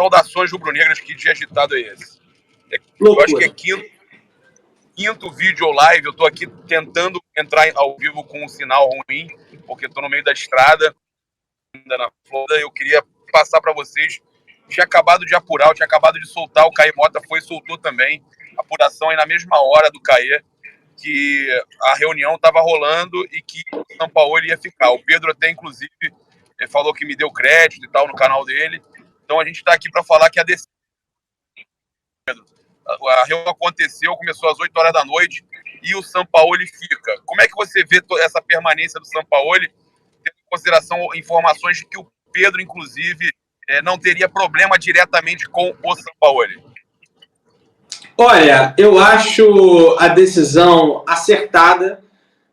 Saudações rubro-negras, que dia agitado é esse? Eu acho que é quinto vídeo ou live. Eu tô aqui tentando entrar ao vivo com um sinal ruim, porque tô no meio da estrada, ainda na Flórida. Eu queria passar para vocês. Tinha acabado de apurar, eu tinha acabado de soltar. O Caê Mota foi e soltou também. Apuração aí na mesma hora do Caê, que a reunião estava rolando e que o Sampaoli ia ficar. O Pedro até, inclusive, falou que me deu crédito e tal no canal dele. Então a gente está aqui para falar que a decisão... A reunião aconteceu, começou às 8 horas da noite e o Sampaoli fica. Como é que você vê essa permanência do Sampaoli, tendo em consideração informações de que o Pedro, inclusive, não teria problema diretamente com o Sampaoli? Olha, eu acho a decisão acertada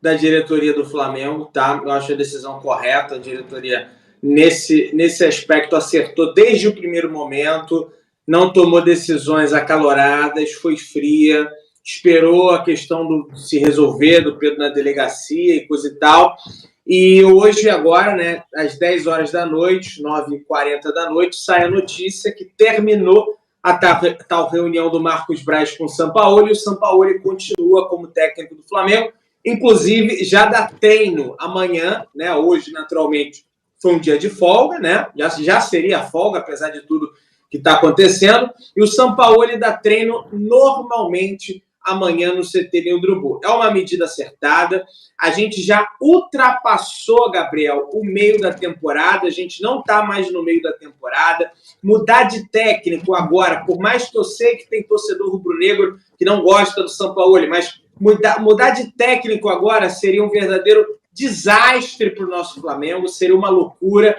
da diretoria do Flamengo, tá? Eu acho a decisão correta, a diretoria nesse aspecto acertou desde o primeiro momento, não tomou decisões acaloradas, foi fria, esperou a questão se resolver do Pedro na delegacia e coisa e tal. E hoje, agora, né, às 10 horas da noite, 9h40 da noite, sai a notícia que terminou a tal reunião do Marcos Braz com o Sampaoli, e o Sampaoli continua como técnico do Flamengo, inclusive já dá treino amanhã, né? Hoje, naturalmente, foi um dia de folga, né? Já seria folga, apesar de tudo que está acontecendo, e o Sampaoli dá treino normalmente amanhã no CT Leandro Urubu. É uma medida acertada. A gente já ultrapassou, Gabriel, o meio da temporada. A gente não está mais no meio da temporada. Mudar de técnico agora, por mais que eu sei que tem torcedor rubro-negro que não gosta do Sampaoli, mas mudar de técnico agora seria um verdadeiro desastre para o nosso Flamengo, seria uma loucura.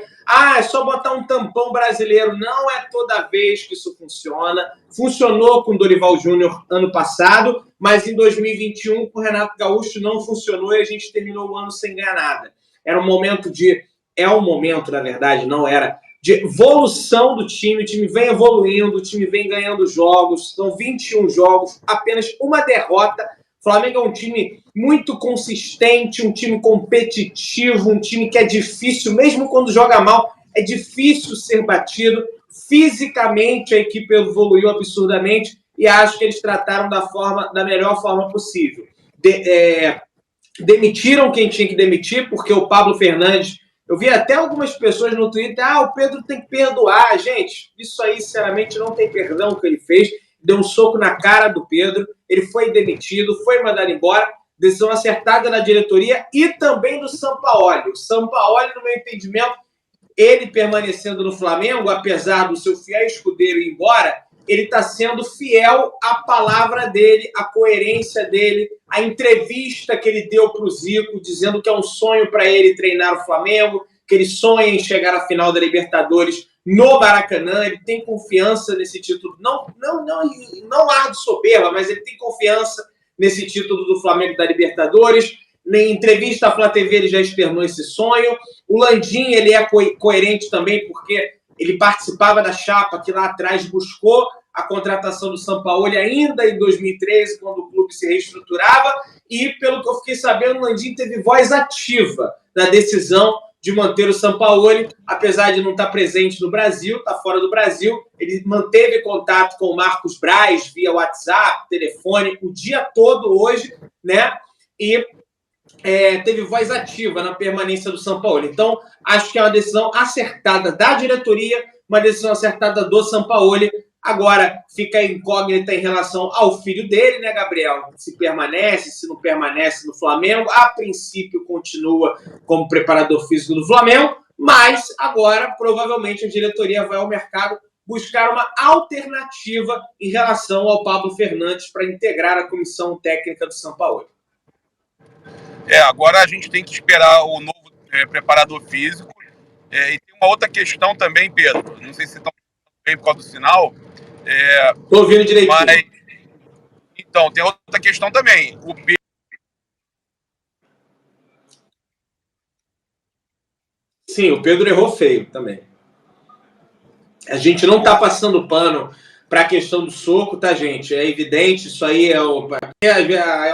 É só botar um tampão brasileiro. Não é toda vez que isso funciona. Funcionou com o Dorival Júnior ano passado, mas em 2021 com o Renato Gaúcho não funcionou e a gente terminou o ano sem ganhar nada. Era um momento na verdade, não era, de evolução do time. O time vem evoluindo, o time vem ganhando jogos. São 21 jogos, apenas uma derrota. O Flamengo é um time muito consistente, um time competitivo, um time que é difícil, mesmo quando joga mal, é difícil ser batido. Fisicamente, a equipe evoluiu absurdamente e acho que eles trataram da melhor forma possível. Demitiram quem tinha que demitir, porque o Pablo Fernandes... Eu vi até algumas pessoas no Twitter, o Pedro tem que perdoar. Gente, isso aí, sinceramente, não tem perdão o que ele fez. Deu um soco na cara do Pedro, ele foi demitido, foi mandado embora, decisão acertada na diretoria e também do Sampaoli. O Sampaoli, no meu entendimento, ele permanecendo no Flamengo, apesar do seu fiel escudeiro ir embora, ele está sendo fiel à palavra dele, à coerência dele, à entrevista que ele deu para o Zico, dizendo que é um sonho para ele treinar o Flamengo, que ele sonha em chegar à final da Libertadores no Maracanã. Ele tem confiança nesse título, não ar de soberba, mas ele tem confiança nesse título do Flamengo da Libertadores. Em entrevista à Flá TV ele já externou esse sonho. O Landim, ele é coerente também, porque ele participava da chapa que lá atrás buscou a contratação do Sampaoli ainda em 2013, quando o clube se reestruturava, e pelo que eu fiquei sabendo, o Landim teve voz ativa na decisão de manter o Sampaoli, apesar de não estar presente no Brasil, está fora do Brasil. Ele manteve contato com o Marcos Braz via WhatsApp, telefone, o dia todo hoje, né? E teve voz ativa na permanência do Sampaoli. Então, acho que é uma decisão acertada da diretoria, uma decisão acertada do Sampaoli. Agora, fica a incógnita em relação ao filho dele, né, Gabriel? Se permanece, se não permanece no Flamengo. A princípio, continua como preparador físico do Flamengo, mas agora, provavelmente, a diretoria vai ao mercado buscar uma alternativa em relação ao Pablo Fernandes para integrar a comissão técnica do Sampaoli. Agora a gente tem que esperar o novo preparador físico. E tem uma outra questão também, Pedro. Não sei se estão bem por causa do sinal. Estou ouvindo direitinho. Mas, então, tem outra questão também. O Pedro... Sim, o Pedro errou feio também. A gente não está passando pano para a questão do soco, tá, gente? É evidente, isso aí a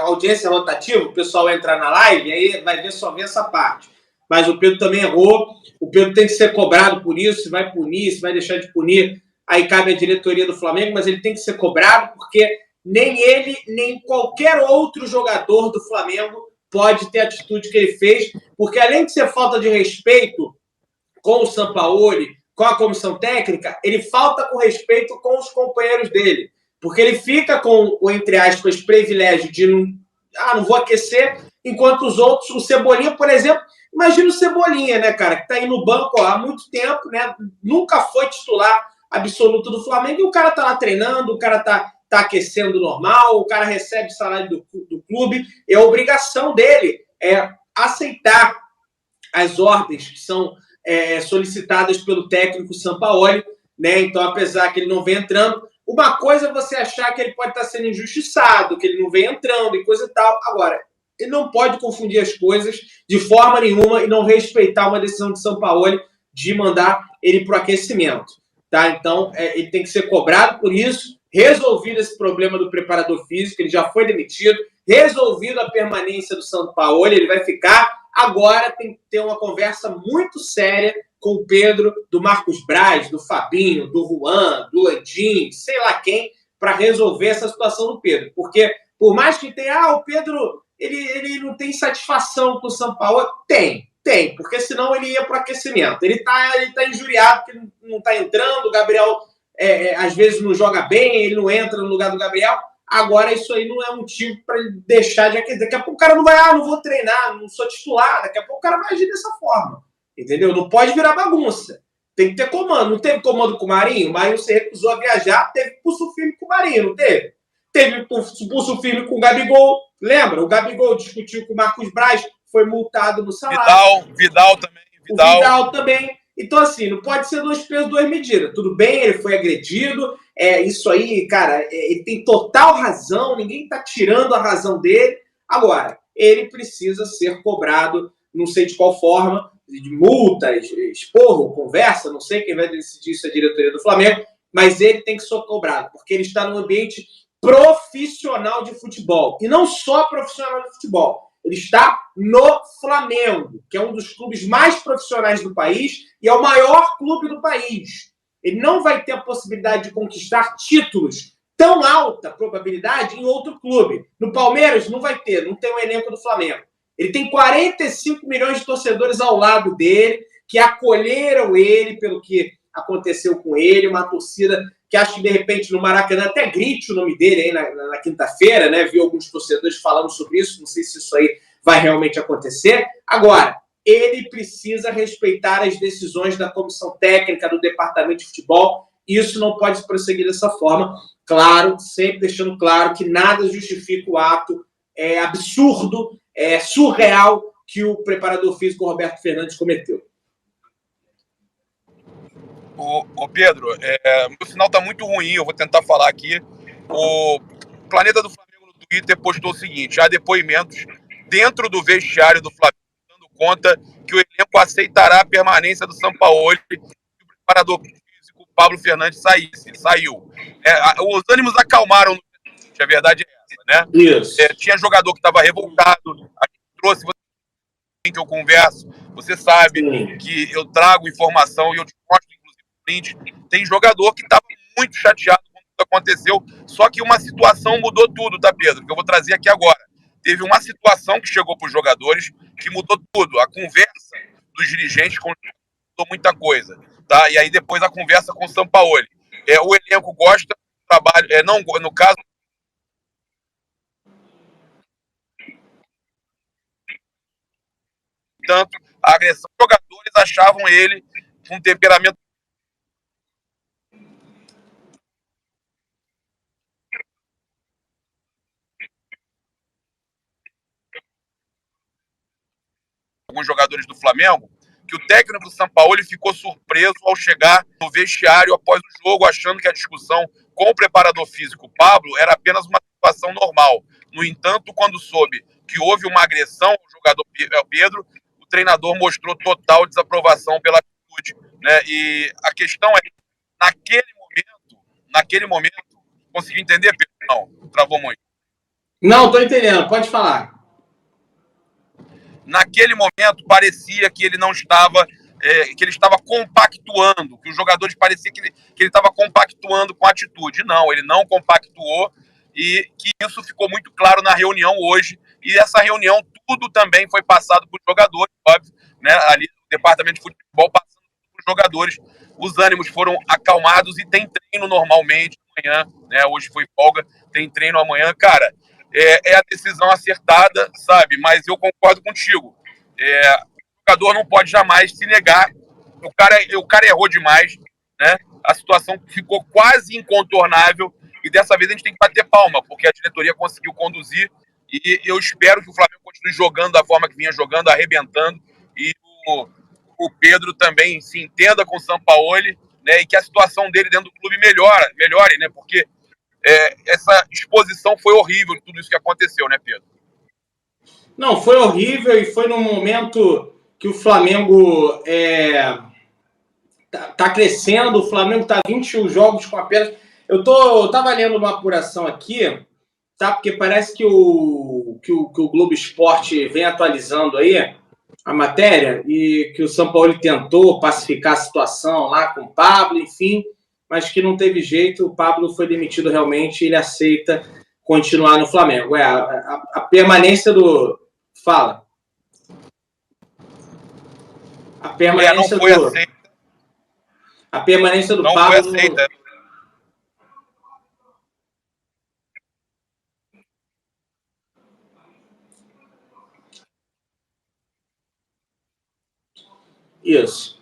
audiência rotativa, o pessoal entra na live e aí vai ver só essa parte. Mas o Pedro também errou, o Pedro tem que ser cobrado por isso, se vai punir, se vai deixar de punir, aí cabe à diretoria do Flamengo, mas ele tem que ser cobrado, porque nem ele, nem qualquer outro jogador do Flamengo pode ter a atitude que ele fez, porque além de ser falta de respeito com o Sampaoli, com a comissão técnica, ele falta com respeito com os companheiros dele, porque ele fica com o, entre aspas, privilégio de não vou aquecer, enquanto os outros, o Cebolinha, por exemplo, imagina o Cebolinha, né, cara, que tá aí no banco há muito tempo, né, nunca foi titular absoluto do Flamengo, e o cara tá lá treinando, o cara tá aquecendo normal, o cara recebe salário do clube, é obrigação dele aceitar as ordens que são solicitadas pelo técnico Sampaoli, né? Então, apesar que ele não vem entrando, uma coisa é você achar que ele pode estar sendo injustiçado, que ele não vem entrando e coisa e tal. Agora, ele não pode confundir as coisas de forma nenhuma e não respeitar uma decisão de Sampaoli de mandar ele para o aquecimento, tá? Então, ele tem que ser cobrado por isso, resolvido esse problema do preparador físico, ele já foi demitido, resolvido a permanência do Sampaoli, ele vai ficar. Agora tem que ter uma conversa muito séria com o Pedro, do Marcos Braz, do Fabinho, do Juan, do Landim, sei lá quem, para resolver essa situação do Pedro. Porque, por mais que tenha, o Pedro ele não tem satisfação com o Sampaoli, tem, porque senão ele ia para o aquecimento. Ele tá injuriado porque não está entrando, o Gabriel às vezes não joga bem, ele não entra no lugar do Gabriel. Agora, isso aí não é motivo para ele deixar de aquecer. Daqui a pouco o cara não vai, não vou treinar, não sou titular. Daqui a pouco o cara vai agir dessa forma. Entendeu? Não pode virar bagunça. Tem que ter comando. Não teve comando com o Marinho? O Marinho se recusou a viajar, teve pulso firme com o Marinho, não teve? Teve pulso firme com o Gabigol. Lembra? O Gabigol discutiu com o Marcos Braz, foi multado no salário. Vidal também. O Vidal também. Então, assim, não pode ser 2 pesos, 2 medidas. Tudo bem, ele foi agredido. Isso aí, cara, ele tem total razão. Ninguém está tirando a razão dele. Agora, ele precisa ser cobrado, não sei de qual forma, de multas, esporro, conversa, não sei quem vai decidir isso, é a diretoria do Flamengo, mas ele tem que ser cobrado, porque ele está num ambiente profissional de futebol. E não só profissional de futebol. Ele está no Flamengo, que é um dos clubes mais profissionais do país e é o maior clube do país. Ele não vai ter a possibilidade de conquistar títulos tão alta probabilidade em outro clube. No Palmeiras não vai ter, não tem um elenco do Flamengo. Ele tem 45 milhões de torcedores ao lado dele, que acolheram ele pelo que aconteceu com ele, uma torcida que acho que, de repente, no Maracanã até grite o nome dele aí na quinta-feira, né? Vi alguns torcedores falando sobre isso, não sei se isso aí vai realmente acontecer. Agora, ele precisa respeitar as decisões da comissão técnica, do departamento de futebol. Isso não pode prosseguir dessa forma. Claro, sempre deixando claro que nada justifica o ato absurdo, surreal que o preparador físico Roberto Fernandes cometeu. Ô Pedro, meu sinal tá muito ruim, eu vou tentar falar aqui. O Planeta do Flamengo no Twitter postou o seguinte: há depoimentos dentro do vestiário do Flamengo dando conta que o elenco aceitará a permanência do Sampaoli e o preparador físico Pablo Fernandes saiu. Os ânimos acalmaram, a verdade é essa, né? Isso. Tinha jogador que estava revoltado, a gente trouxe, que eu converso, você sabe Sim. que eu trago informação e eu te mostro, inclusive, print. Tem jogador que estava muito chateado com o que aconteceu, só que uma situação mudou tudo, tá, Pedro? Que eu vou trazer aqui agora. Teve uma situação que chegou para os jogadores que mudou tudo. A conversa dos dirigentes mudou muita coisa, tá? E aí depois a conversa com o Sampaoli. O elenco gosta do trabalho, não, no caso, tanto a agressão. Os jogadores achavam ele com um temperamento. Alguns jogadores do Flamengo, que o técnico do Sampaoli ficou surpreso ao chegar no vestiário após o jogo, achando que a discussão com o preparador físico Pablo era apenas uma situação normal. No entanto, quando soube que houve uma agressão ao jogador Pedro, o treinador mostrou total desaprovação pela atitude, né? E a questão é, naquele momento, conseguiu entender, Pedro? Não, travou muito. Não, estou entendendo, pode falar. Naquele momento, parecia que ele não estava que ele estava compactuando, que os jogadores pareciam que ele estava compactuando com a atitude. Não, ele não compactuou, e que isso ficou muito claro na reunião hoje. E essa reunião, tudo também foi passado para os jogadores, óbvio, né? Ali o departamento de futebol passando para os jogadores. Os ânimos foram acalmados e tem treino normalmente amanhã, né? Hoje foi folga, tem treino amanhã. Cara, é a decisão acertada, sabe? Mas eu concordo contigo. O jogador não pode jamais se negar. O cara errou demais, né? A situação ficou quase incontornável e dessa vez a gente tem que bater palma, porque a diretoria conseguiu conduzir, e eu espero que o Flamengo continue jogando da forma que vinha jogando, arrebentando, e o Pedro também se entenda com o Sampaoli, né? E que a situação dele dentro do clube melhore, né? Porque essa exposição foi horrível, tudo isso que aconteceu, né, Pedro? Não, foi horrível, e foi num momento que o Flamengo tá crescendo. O Flamengo tá 21 jogos com apenas... Eu tava lendo uma apuração aqui, tá? Porque parece que o Globo Esporte vem atualizando aí a matéria, e que o Sampaoli tentou pacificar a situação lá com o Pablo, enfim, mas que não teve jeito. O Pablo foi demitido realmente, e ele aceita continuar no Flamengo. A permanência do... Fala. A permanência não foi aceita. A permanência do não Pablo... Foi aceita. Isso.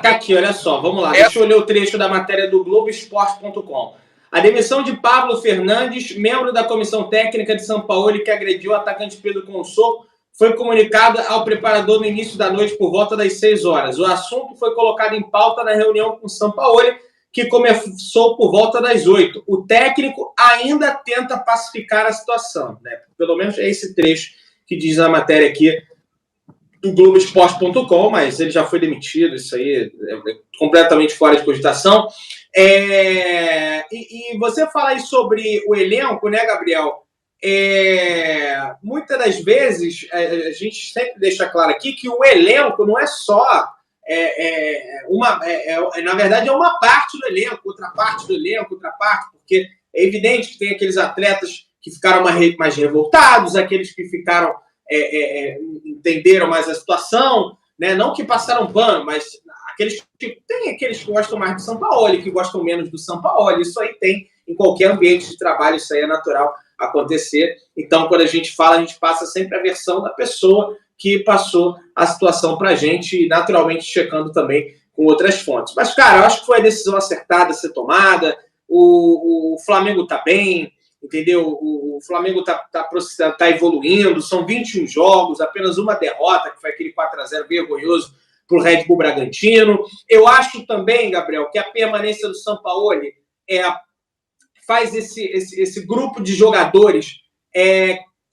Tá aqui, olha só, vamos lá. Deixa eu ler o trecho da matéria do Globoesporte.com. A demissão de Pablo Fernandes, membro da comissão técnica de Sampaoli, que agrediu o atacante Pedro com um soco, foi comunicada ao preparador no início da noite por volta das 6 horas. O assunto foi colocado em pauta na reunião com Sampaoli, que começou por volta das 8. O técnico ainda tenta pacificar a situação, né? Pelo menos é esse trecho que diz a matéria aqui do Globoesporte.com, mas ele já foi demitido, isso aí é completamente fora de cogitação. E você fala aí sobre o elenco, né, Gabriel? Muitas das vezes a gente sempre deixa claro aqui que o elenco não é só na verdade é uma parte do elenco, outra parte do elenco, outra parte, porque é evidente que tem aqueles atletas que ficaram mais revoltados, aqueles que ficaram entenderam mais a situação, né? Não que passaram pano, mas tem aqueles que gostam mais do Sampaoli, que gostam menos do Sampaoli. Isso aí tem em qualquer ambiente de trabalho, isso aí é natural acontecer. Então, quando a gente fala, a gente passa sempre a versão da pessoa que passou a situação para a gente, naturalmente checando também com outras fontes. Mas, cara, eu acho que foi a decisão acertada a ser tomada. O Flamengo está bem, entendeu? O Flamengo tá evoluindo, são 21 jogos, apenas uma derrota, que foi aquele 4-0 vergonhoso para o Red Bull Bragantino. Eu acho também, Gabriel, que a permanência do Sampaoli faz esse grupo de jogadores,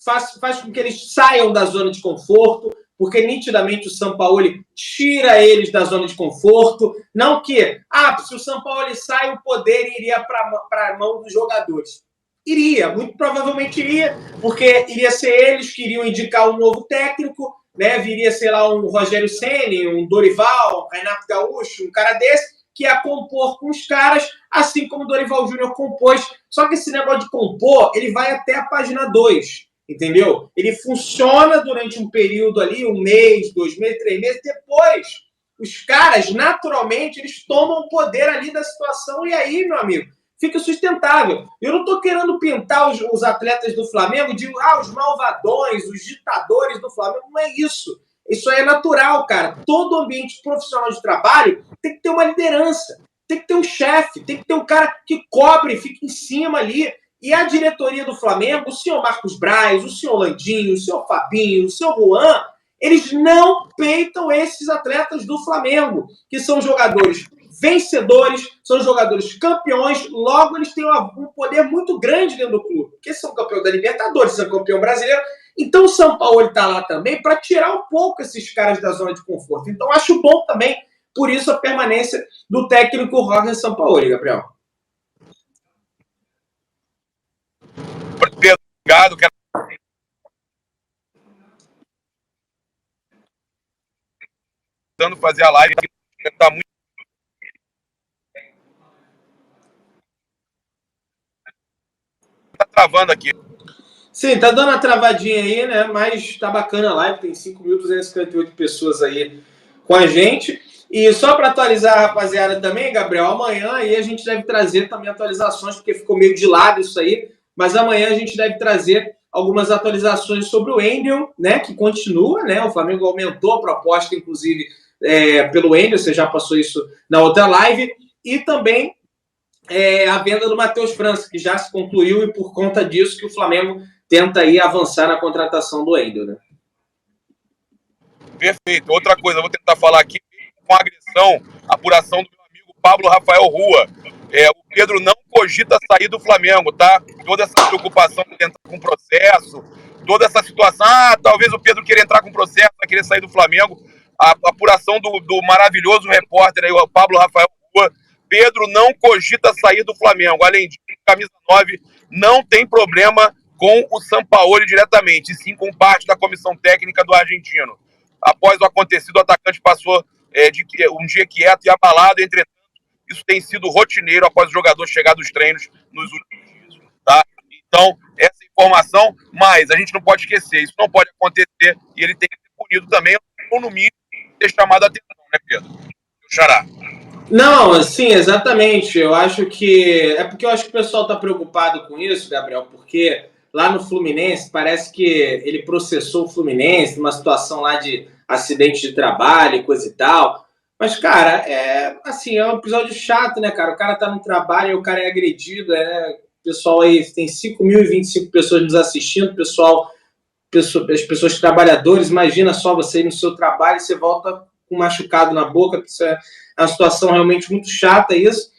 faz com que eles saiam da zona de conforto, porque nitidamente o Sampaoli tira eles da zona de conforto. Não que, se o Sampaoli sai, o poder iria para a mão dos jogadores. Iria, muito provavelmente iria, porque iria ser eles que iriam indicar um novo técnico, né? Viria, sei lá, um Rogério Ceni, um Dorival, um Renato Gaúcho, um cara desse, que ia compor com os caras, assim como o Dorival Júnior compôs. Só que esse negócio de compor, ele vai até a página 2, entendeu? Ele funciona durante um período ali, 1 mês, 2 meses, 3 meses, depois os caras, naturalmente, eles tomam o poder ali da situação, e aí, meu amigo, fica sustentável. Eu não estou querendo pintar os atletas do Flamengo de os malvadões, os ditadores do Flamengo. Não é isso. Isso aí é natural, cara. Todo ambiente profissional de trabalho tem que ter uma liderança, tem que ter um chefe, tem que ter um cara que cobre, fica em cima ali. E a diretoria do Flamengo, o senhor Marcos Braz, o senhor Landinho, o senhor Fabinho, o senhor Juan, eles não peitam esses atletas do Flamengo, que são jogadores vencedores, são jogadores campeões, logo eles têm um poder muito grande dentro do clube, porque são campeão da Libertadores, são campeão brasileiro. Então o Sampaoli está lá também para tirar um pouco esses caras da zona de conforto. Então acho bom também, por isso, a permanência do técnico Roger Sampaoli, Gabriel. Obrigado, quero... tentando fazer a live, tá muito. Tá travando aqui. Sim, tá dando uma travadinha aí, né? Mas tá bacana a live, tem 5.258 pessoas aí com a gente. E só para atualizar a rapaziada também, Gabriel, amanhã aí a gente deve trazer também atualizações, porque ficou meio de lado isso aí, mas amanhã a gente deve trazer algumas atualizações sobre o Wendel, né? Que continua, né? O Flamengo aumentou a proposta, inclusive, pelo Wendel, você já passou isso na outra live, e também a venda do Matheus França, que já se concluiu, e por conta disso que o Flamengo tenta aí avançar na contratação do Wendel, né? Perfeito. Outra coisa, eu vou tentar falar aqui com a agressão, apuração do meu amigo Pablo Rafael Rua. O Pedro não cogita sair do Flamengo, tá? Toda essa preocupação de entrar com processo, toda essa situação, talvez o Pedro queira entrar com processo, vai querer sair do Flamengo. A apuração do maravilhoso repórter aí, o Pablo Rafael Rua. Pedro não cogita sair do Flamengo. Além disso, camisa 9 não tem problema com o Sampaoli diretamente, e sim com parte da comissão técnica do argentino. Após o acontecido, o atacante passou um dia quieto e abalado, entretanto, isso tem sido rotineiro após o jogador chegar dos treinos nos últimos dias. Tá? Então, essa informação, mas a gente não pode esquecer, isso não pode acontecer e ele tem que ser punido também, ou no mínimo, ter chamado a atenção, né, Pedro? Xará. Não, sim, exatamente. Eu acho que. É porque eu acho que o pessoal está preocupado com isso, Gabriel, porque lá no Fluminense parece que ele processou o Fluminense numa situação lá de acidente de trabalho e coisa e tal. Mas, cara, assim, é um episódio chato, né, cara? O cara tá no trabalho e o cara é agredido, né? O pessoal aí tem 5.025 pessoas nos assistindo, as pessoas trabalhadoras, imagina só você ir no seu trabalho e você volta com um machucado na boca, isso é uma situação realmente muito chata isso.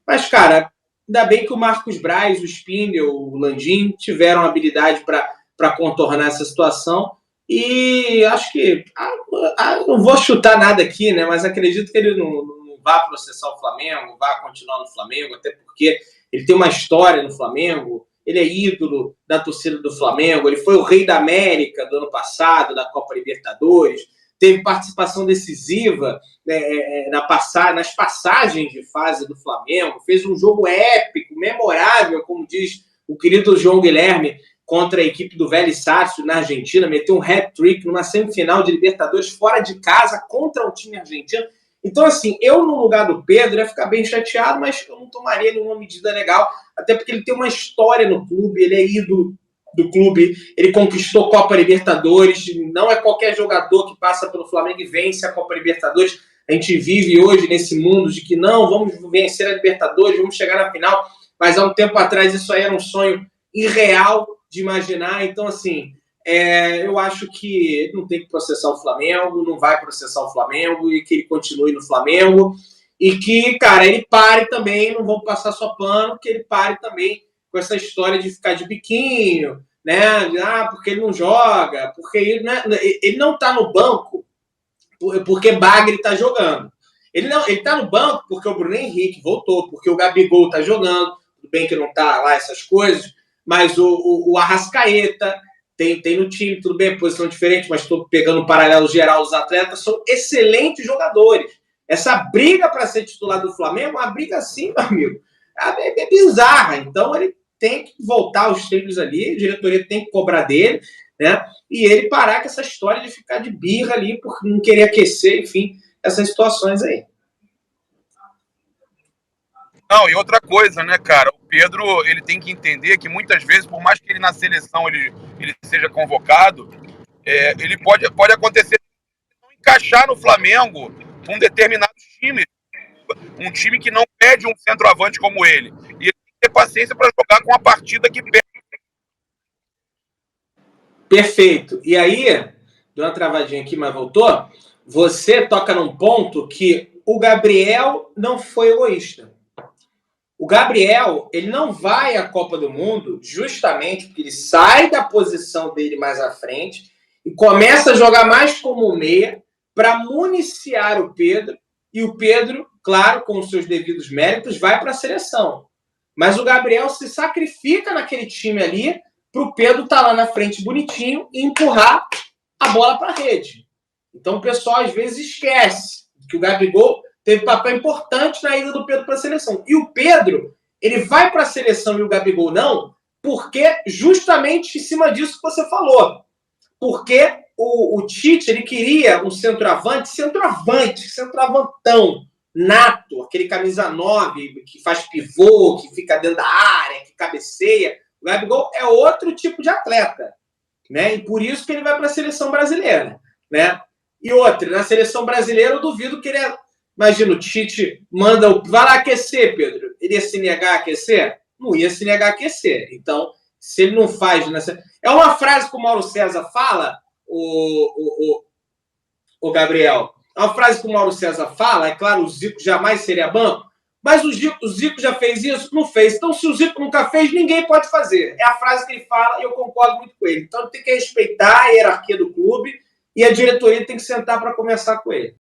Mas, cara, ainda bem que o Marcos Braz, o Spindle, o Landim tiveram habilidade para contornar essa situação. E acho que não vou chutar nada aqui, né? Mas acredito que ele não vá processar o Flamengo, vá continuar no Flamengo, até porque ele tem uma história no Flamengo, ele é ídolo da torcida do Flamengo, ele foi o rei da América do ano passado, da Copa Libertadores, teve participação decisiva nas passagens de fase do Flamengo, fez um jogo épico, memorável, como diz o querido João Guilherme, contra a equipe do Vélez Sarsfield na Argentina, meteu um hat-trick numa semifinal de Libertadores fora de casa contra o time argentino. Então, assim, eu no lugar do Pedro ia ficar bem chateado, mas eu não tomaria nenhuma medida legal, até porque ele tem uma história no clube, ele é ídolo do clube, ele conquistou Copa Libertadores, não é qualquer jogador que passa pelo Flamengo e vence a Copa Libertadores. A gente vive hoje nesse mundo de que não, vamos vencer a Libertadores, vamos chegar na final, mas há um tempo atrás isso aí era um sonho irreal de imaginar. Então, assim, eu acho que ele não tem que processar o Flamengo, não vai processar o Flamengo, e que ele continue no Flamengo, e que, cara, ele pare também, não vão passar só pano, que ele pare também com essa história de ficar de biquinho, né? Porque ele não joga, porque ele não tá no banco porque Bagre tá jogando. Ele tá no banco porque o Bruno Henrique voltou, porque o Gabigol tá jogando, tudo bem que não tá lá essas coisas, mas o Arrascaeta tem no time, tudo bem, posição diferente, mas estou pegando um paralelo geral, os atletas são excelentes jogadores. Essa briga para ser titular do Flamengo, uma briga assim, meu amigo, é bizarra. Então ele tem que voltar aos trilhos ali, a diretoria tem que cobrar dele, né? E ele parar com essa história de ficar de birra ali, porque não querer aquecer, enfim, essas situações aí. Não, e outra coisa, né, cara? O Pedro, ele tem que entender que muitas vezes, por mais que ele na seleção ele seja convocado, ele pode acontecer de não encaixar no Flamengo um determinado time. Um time que não pede um centroavante como ele. E ele tem que ter paciência para jogar com a partida que pede. Perfeito. E aí, deu uma travadinha aqui, mas voltou. Você toca num ponto que o Gabriel não foi egoísta. O Gabriel, ele não vai à Copa do Mundo justamente porque ele sai da posição dele mais à frente e começa a jogar mais como meia para municiar o Pedro. E o Pedro, claro, com os seus devidos méritos, vai para a seleção. Mas o Gabriel se sacrifica naquele time ali para o Pedro estar lá na frente bonitinho e empurrar a bola para a rede. Então o pessoal às vezes esquece que o Gabigol teve papel importante na ida do Pedro para a seleção. E o Pedro, ele vai para a seleção e o Gabigol não, porque justamente em cima disso que você falou. Porque o Tite, ele queria um centroavantão, nato, aquele camisa 9, que faz pivô, que fica dentro da área, que cabeceia. O Gabigol é outro tipo de atleta, né? E por isso que ele vai para a seleção brasileira, né? E outra, na seleção brasileira eu duvido que ele... Imagina, o Tite manda... Vai lá aquecer, Pedro. Ele ia se negar a aquecer? Não ia se negar a aquecer. Então, se ele não faz... É uma frase que o Mauro César fala, o Gabriel. É uma frase que o Mauro César fala, é claro, o Zico jamais seria banco, mas o Zico já fez isso? Não fez. Então, se o Zico nunca fez, ninguém pode fazer. É a frase que ele fala e eu concordo muito com ele. Então, tem que respeitar a hierarquia do clube e a diretoria tem que sentar para conversar com ele.